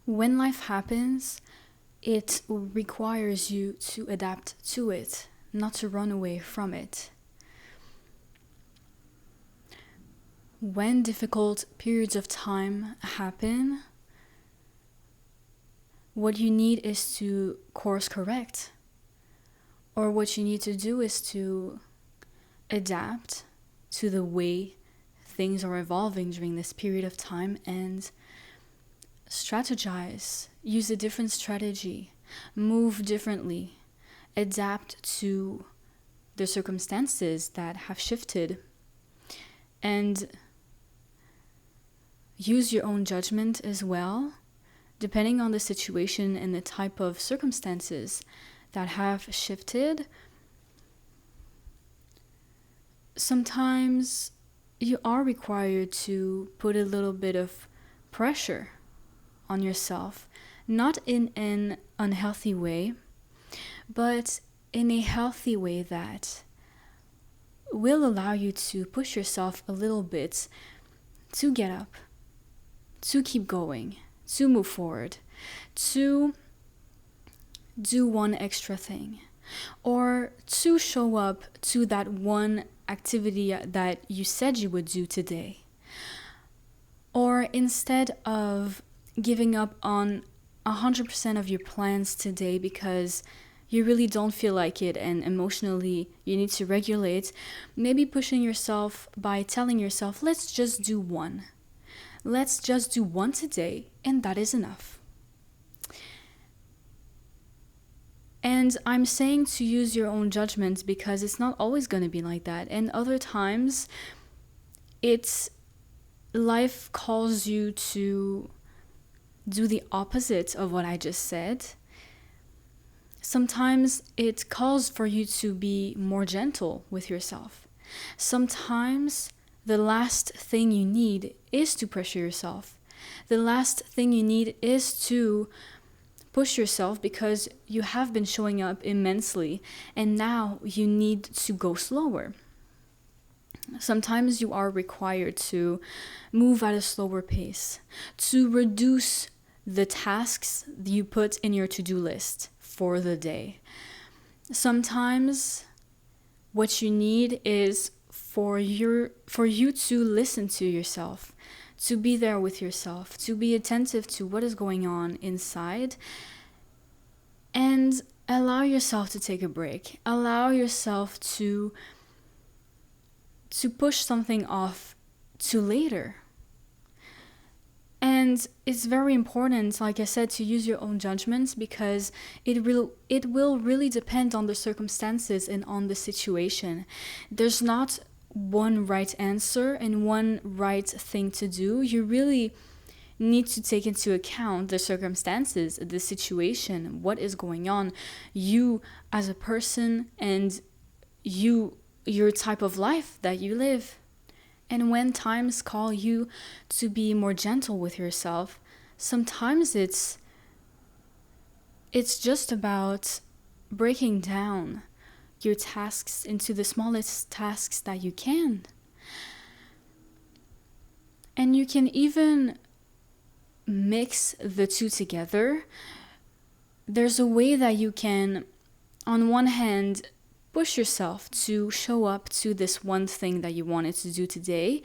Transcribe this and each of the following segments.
When life happens, it requires you to adapt to it, not to run away from it. When difficult periods of time happen, what you need is to course correct. Or what you need to do is to adapt to the way things are evolving during this period of time and strategize, use a different strategy, move differently, adapt to the circumstances that have shifted, and use your own judgment as well, depending on the situation and the type of circumstances that have shifted. Sometimes you are required to put a little bit of pressure on yourself, not in an unhealthy way, but in a healthy way that will allow you to push yourself a little bit to get up, to keep going, to move forward, to do one extra thing, or to show up to that one activity that you said you would do today. Or instead of giving up on 100% of your plans today because you really don't feel like it and emotionally you need to regulate, maybe pushing yourself by telling yourself, let's just do one. Let's just do one today, and that is enough. And I'm saying to use your own judgment because it's not always going to be like that. And other times, life calls you to do the opposite of what I just said. Sometimes it calls for you to be more gentle with yourself. Sometimes the last thing you need is to pressure yourself. The last thing you need is to push yourself because you have been showing up immensely and now you need to go slower. Sometimes you are required to move at a slower pace, to reduce the tasks you put in your to-do list for the day. Sometimes what you need is for you to listen to yourself, to be there with yourself, to be attentive to what is going on inside, and allow yourself to take a break. Allow yourself to push something off to later. And it's very important, like I said, to use your own judgments because it will really depend on the circumstances and on the situation. There's not one right answer and one right thing to do. You really need to take into account the circumstances, the situation, what is going on, you as a person, and your type of life that you live. And when times call you to be more gentle with yourself, sometimes it's just about breaking down your tasks into the smallest tasks that you can. And you can even mix the two together. There's a way that you can, on one hand, push yourself to show up to this one thing that you wanted to do today,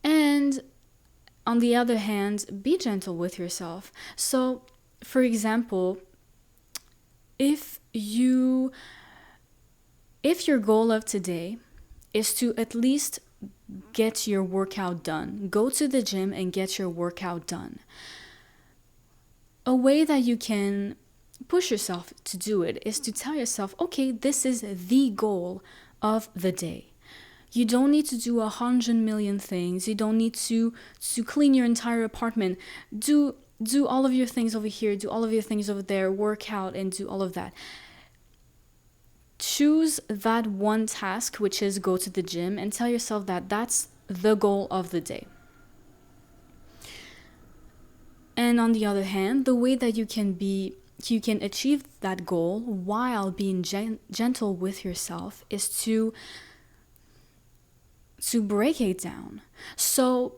and on the other hand, be gentle with yourself. So, for example, if your goal of today is to at least get your workout done, go to the gym and get your workout done, a way that you can push yourself to do it is to tell yourself, okay, this is the goal of the day. You don't need to do 100 million things. You don't need to clean your entire apartment. Do all of your things over here, do all of your things over there, work out and do all of that. Choose that one task, which is go to the gym, and tell yourself that that's the goal of the day. And on the other hand, the way that you can achieve that goal while being gentle with yourself is to break it down. So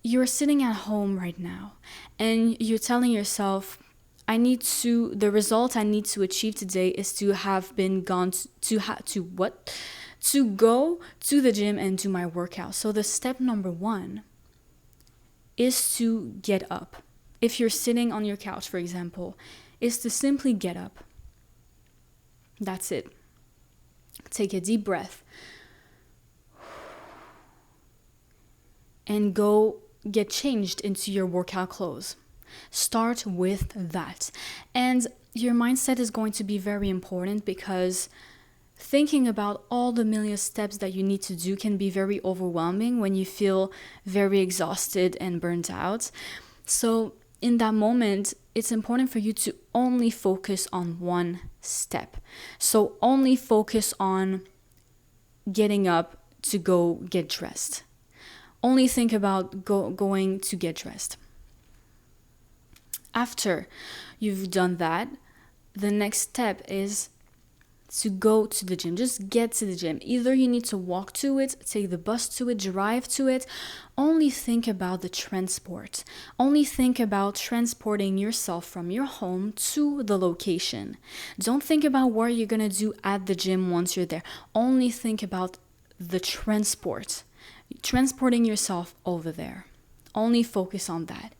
you're sitting at home right now and you're telling yourself, the result I need to achieve today is to have been gone to go to the gym and do my workout. So the step number one is to get up. If you're sitting on your couch, for example, is to simply get up. That's it. Take a deep breath and go get changed into your workout clothes. Start with that. And your mindset is going to be very important, because thinking about all the million steps that you need to do can be very overwhelming when you feel very exhausted and burnt out. So in that moment, it's important for you to only focus on one step. So only focus on getting up to go get dressed. Only think about going to get dressed. After you've done that, the next step is to go to the gym. Just get to the gym. Either you need to walk to it, take the bus to it, drive to it. Only think about the transport. Only think about transporting yourself from your home to the location. Don't think about what you're going to do at the gym once you're there. Only think about the transporting yourself over there. Only focus on that.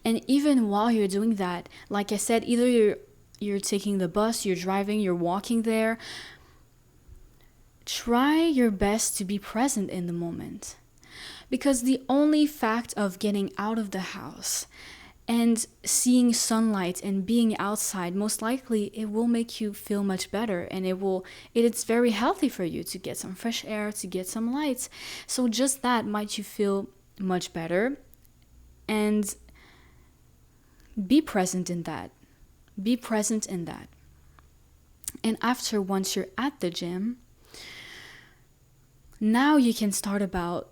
And even while you're doing that, like I said, either you're taking the bus, you're driving, you're walking there, try your best to be present in the moment. Because the only fact of getting out of the house and seeing sunlight and being outside, most likely it will make you feel much better, and it's very healthy for you to get some fresh air, to get some light. So just that might you feel much better, and be present in that. Be present in that. And once you're at the gym, now you can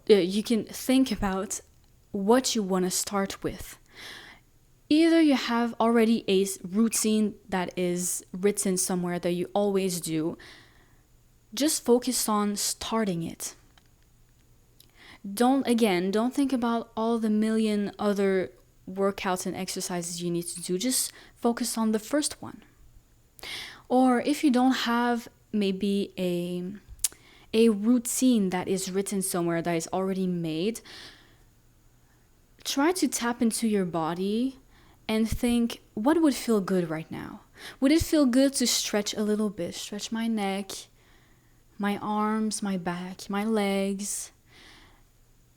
you can think about what you want to start with. Either you have already a routine that is written somewhere that you always do. Just focus on starting it. Don't think about all the million other workouts and exercises you need to do. Just focus on the first one. Or if you don't have maybe a routine that is written somewhere, that is already made, try to tap into your body and think, what would feel good right now? Would it feel good to stretch a little bit? Stretch my neck, my arms, my back, my legs.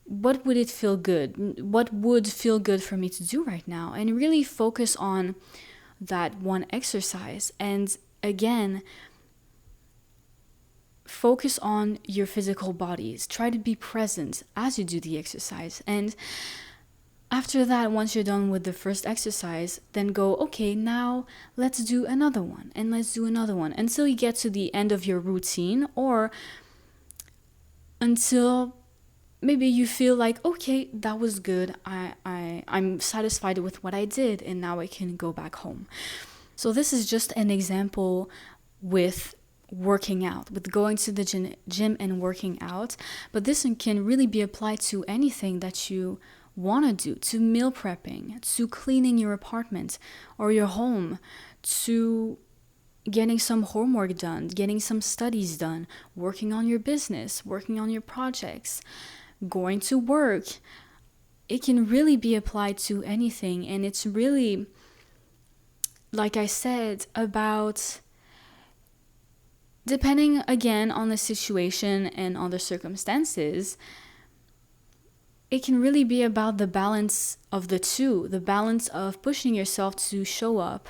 What would it feel good? What would feel good for me to do right now? And really focus on that one exercise. And again, focus on your physical bodies. Try to be present as you do the exercise. And after that, once you're done with the first exercise, then go, okay, now let's do another one, and let's do another one, until you get to the end of your routine, or until maybe you feel like, okay, that was good. I'm satisfied with what I did, and now I can go back home. So this is just an example with working out, with going to the gym and working out. But this can really be applied to anything that you want to do, to meal prepping, to cleaning your apartment or your home, to getting some homework done, getting some studies done, working on your business, working on your projects, going to work. It can really be applied to anything. And it's really, like I said, about, depending again on the situation and on the circumstances, it can really be about the balance of the two, the balance of pushing yourself to show up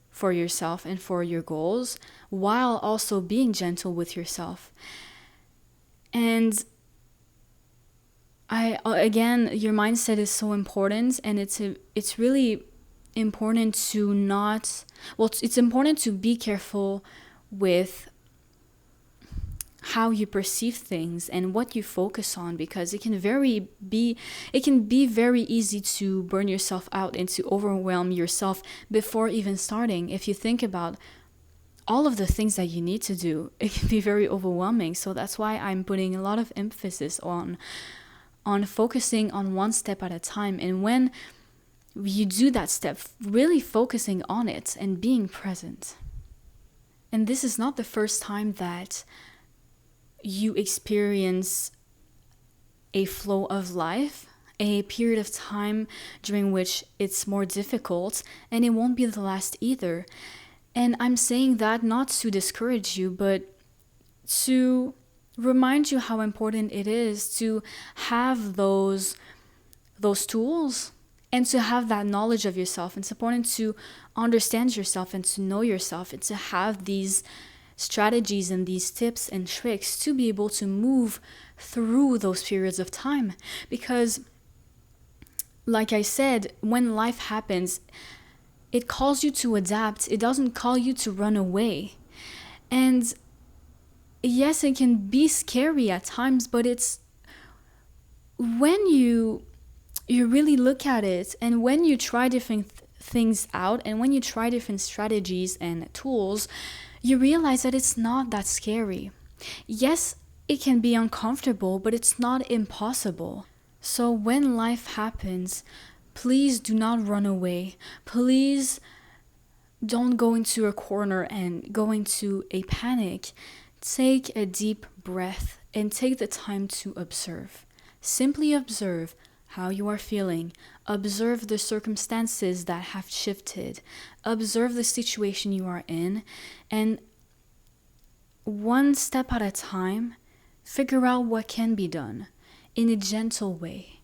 for yourself and for your goals, while also being gentle with yourself. And your mindset is so important, and it's really important to it's important to be careful with how you perceive things and what you focus on, because it can be very easy to burn yourself out and to overwhelm yourself before even starting. If you think about all of the things that you need to do, it can be very overwhelming. So that's why I'm putting a lot of emphasis on on focusing on one step at a time. And when you do that step, really focusing on it and being present. And this is not the first time that you experience a flow of life, a period of time during which it's more difficult, and it won't be the last either. And I'm saying that not to discourage you, but to remind you how important it is to have those tools and to have that knowledge of yourself. It's important to understand yourself and to know yourself and to have these strategies and these tips and tricks to be able to move through those periods of time. Because, like I said, when life happens, it calls you to adapt. It doesn't call you to run away. And yes, it can be scary at times, but it's when you really look at it and when you try different things out and when you try different strategies and tools, you realize that it's not that scary. Yes, it can be uncomfortable, but it's not impossible. So when life happens, please do not run away. Please don't go into a corner and go into a panic. Take a deep breath and take the time to observe. Simply observe how you are feeling. Observe the circumstances that have shifted. Observe the situation you are in. And one step at a time, figure out what can be done in a gentle way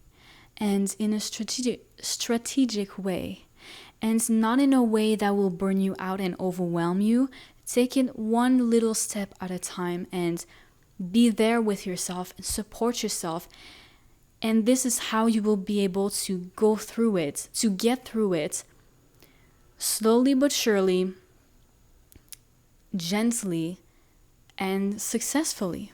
and in a strategic way, and not in a way that will burn you out and overwhelm you. Take it one little step at a time and be there with yourself and support yourself. And this is how you will be able to go through it, to get through it, slowly but surely, gently, and successfully.